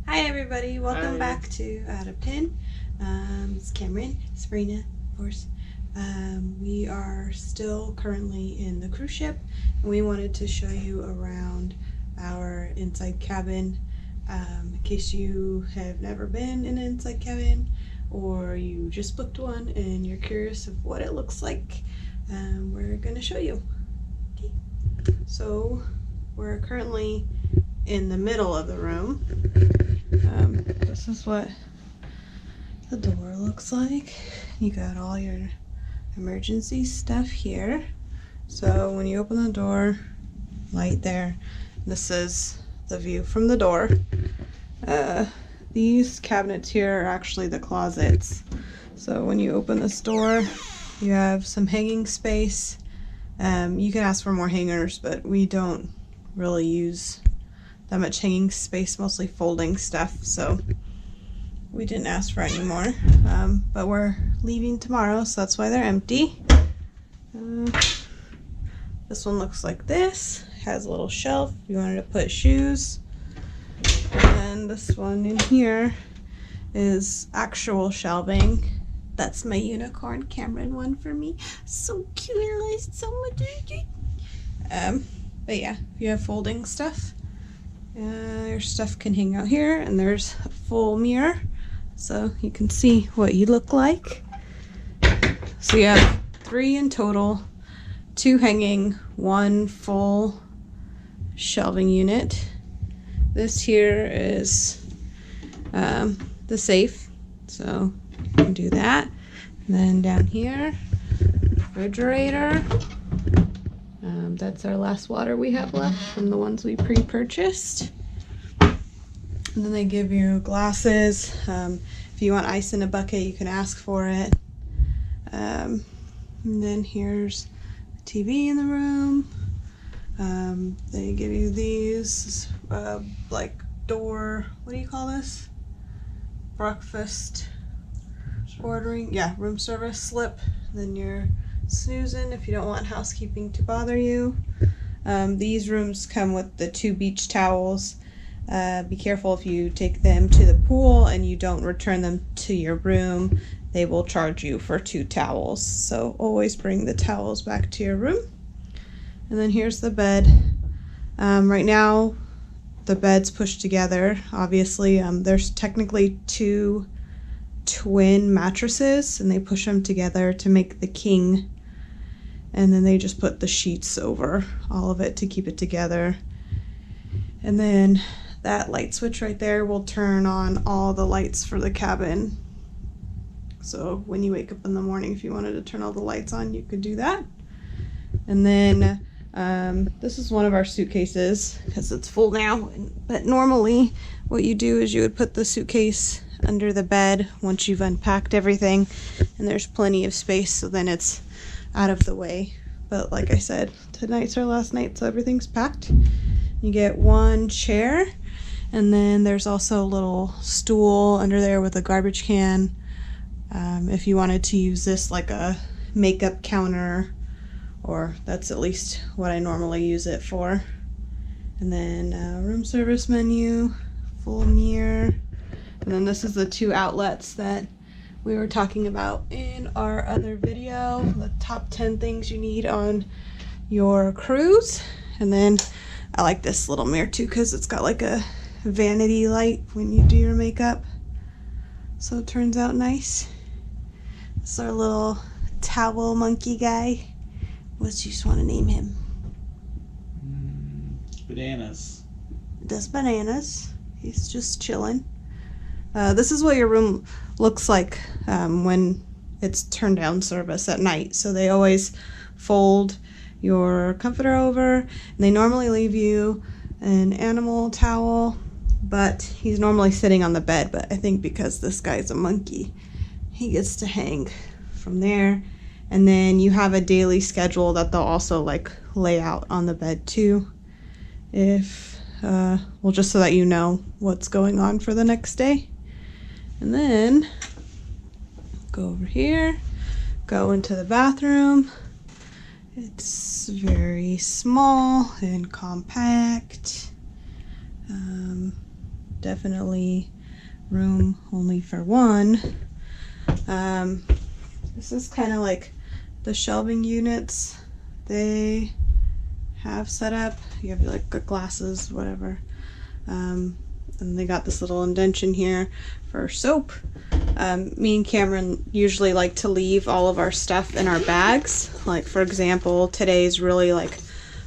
Hi everybody, welcome Hi. back to Add a Pin. It's Cameron, Sabrina, of course. We are still currently in the cruise ship, and we wanted to show you around our inside cabin. In case you have never been in an inside cabin, or you just booked one and you're curious of what it looks like, we're going to show you. Okay. So we're currently in the middle of the room. This is what the door looks like. You got all your emergency stuff here. So when you open the door, light there. This is the view from the door. These cabinets here are actually the closets. So when you open this door, you have some hanging space. You can ask for more hangers, but we don't really use that much hanging space, mostly folding stuff, so we didn't ask for any more. But we're leaving tomorrow, so that's why they're empty. This one looks like this. It has a little shelf if you wanted to put shoes. And this one in here is actual shelving. That's my unicorn Cameron one for me. So cute, it's so much. But yeah, if you have folding stuff, your stuff can hang out here, and there's a full mirror so you can see what you look like. So you have 3 in total, 2 hanging, 1 full shelving unit. This here is the safe, so you can do that. And then down here, refrigerator. That's our last water we have left from the ones we pre-purchased. And then they give you glasses. If you want ice in a bucket, you can ask for it. And then here's a TV in the room. They give you these like door, what do you call this? Breakfast ordering, yeah, room service slip. Then you're snoozing if you don't want housekeeping to bother you. These rooms come with the 2 beach towels. Be careful if you take them to the pool and you don't return them to your room. They will charge you for 2 towels. So always bring the towels back to your room. And then here's the bed. Right now the bed's pushed together. Obviously, there's technically 2 twin mattresses, and they push them together to make the king. And then they just put the sheets over all of it to keep it together. And then that light switch right there will turn on all the lights for the cabin. So when you wake up in the morning, if you wanted to turn all the lights on, you could do that. And then this is one of our suitcases because it's full now. But normally what you do is you would put the suitcase under the bed once you've unpacked everything, and there's plenty of space, so then it's out of the way. But like I said, tonight's our last night, so everything's packed. You get 1 chair, and then there's also a little stool under there with a garbage can. If you wanted to use this like a makeup counter, or that's at least what I normally use it for. And then room service menu, full mirror. And then this is the 2 outlets that we were talking about in our other video, the top 10 things you need on your cruise. And then I like this little mirror too because it's got like a vanity light when you do your makeup, so it turns out nice. This is our little towel monkey guy. What do you just want to name him? Bananas. Does bananas. He's just chilling. This is what your room looks like when it's turned down service at night. So they always fold your comforter over, and they normally leave you an animal towel, but he's normally sitting on the bed. But I think because this guy's a monkey, he gets to hang from there. And then you have a daily schedule that they'll also like lay out on the bed too, if well, just so that you know what's going on for the next day. And then go over here, go into the bathroom. It's very small and compact. definitely room only for one. This is kind of like the shelving units they have set up. You have like glasses, whatever. And they got this little indention here for soap. Me and Cameron usually like to leave all of our stuff in our bags. Like for example, today's really like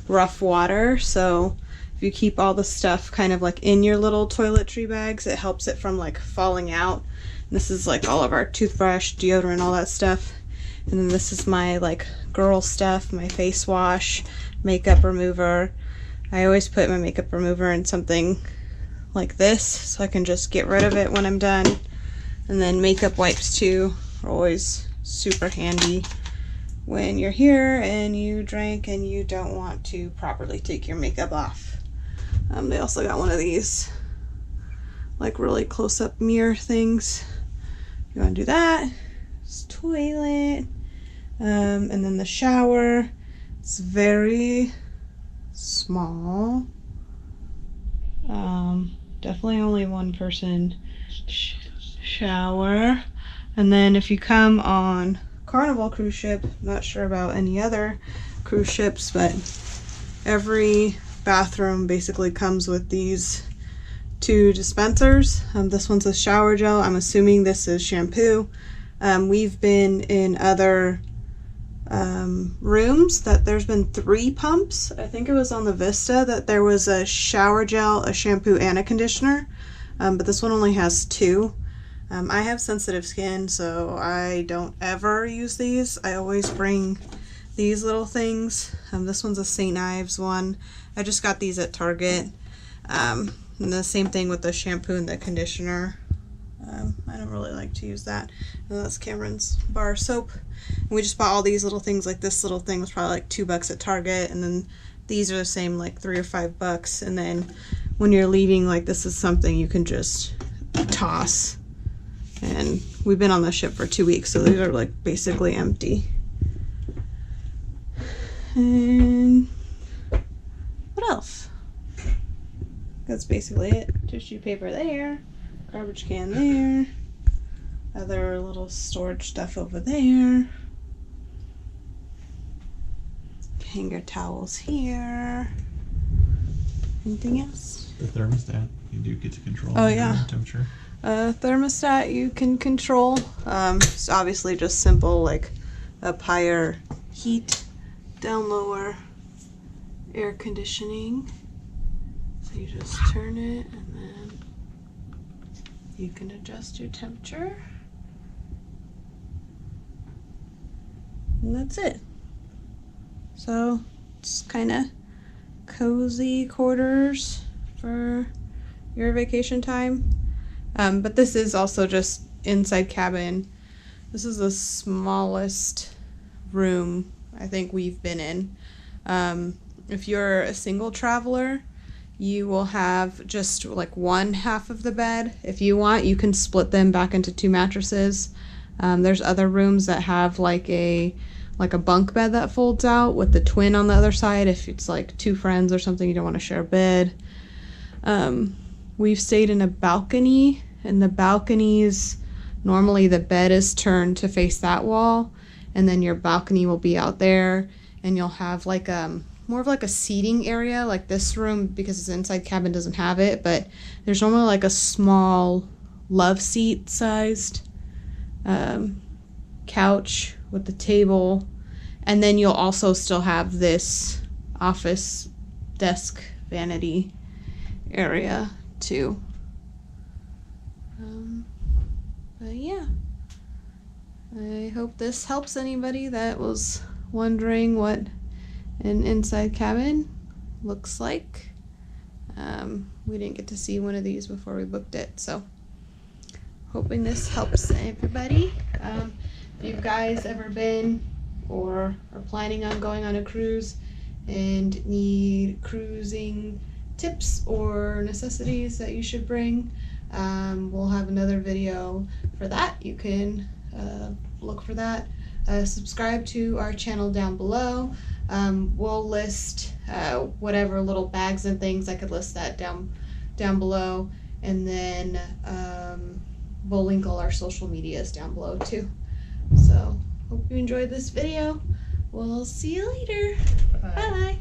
rough water, so if you keep all the stuff kind of like in your little toiletry bags, it helps it from like falling out. And this is like all of our toothbrush, deodorant, all that stuff. And then this is my like girl stuff, my face wash, makeup remover. I always put my makeup remover in something like this so I can just get rid of it when I'm done. And then makeup wipes too are always super handy when you're here and you drank and you don't want to properly take your makeup off. They also got one of these like really close-up mirror things. If you want to do that. It's toilet. And then the shower. It's very small. Definitely only one person shower. And then if you come on Carnival cruise ship, not sure about any other cruise ships, but every bathroom basically comes with these two dispensers. This one's a shower gel. I'm assuming this is shampoo. We've been in other rooms that there's been 3 pumps. I think it was on the Vista that there was a shower gel, a shampoo, and a conditioner, but this one only has 2. I have sensitive skin, so I don't ever use these. I always bring these little things. This one's a St. Ives one. I just got these at Target. And the same thing with the shampoo and the conditioner. I don't really like to use that. And that's Cameron's bar soap. And we just bought all these little things. Like this little thing was probably like $2 at Target, and then these are the same, like $3 or $5. And then when you're leaving, like this is something you can just toss. And we've been on the ship for 2 weeks, so these are like basically empty. And what else? That's basically it. Tissue paper there, garbage can there, other little storage stuff over there, hanger towels here. Anything else? The thermostat, you do get to control yeah. temperature. Thermostat you can control. It's obviously just simple, like up higher heat, down lower air conditioning. So you just turn it and then you can adjust your temperature. And that's it. So it's kind of cozy quarters for your vacation time. But this is also just inside cabin. This is the smallest room I think we've been in. If you're a single traveler, you will have just like one half of the bed. If you want, you can split them back into 2 mattresses. There's other rooms that have like a bunk bed that folds out with the twin on the other side. If it's like 2 friends or something, you don't want to share a bed. We've stayed in a balcony, and the balconies, normally the bed is turned to face that wall, and then your balcony will be out there, and you'll have like more of like a seating area. Like this room, because it's inside cabin, doesn't have it, but there's normally like a small love seat sized couch with the table, and then you'll also still have this office desk vanity area too. But yeah, I hope this helps anybody that was wondering what an inside cabin looks like. We didn't get to see one of these before we booked it, so hoping this helps everybody. If you guys ever been or are planning on going on a cruise and need cruising tips or necessities that you should bring, we'll have another video for that. You can look for that. Subscribe to our channel down below. We'll list whatever little bags and things. I could list that down below. And then we'll link all our social medias down below too. So hope you enjoyed this video. We'll see you later. Bye. Bye.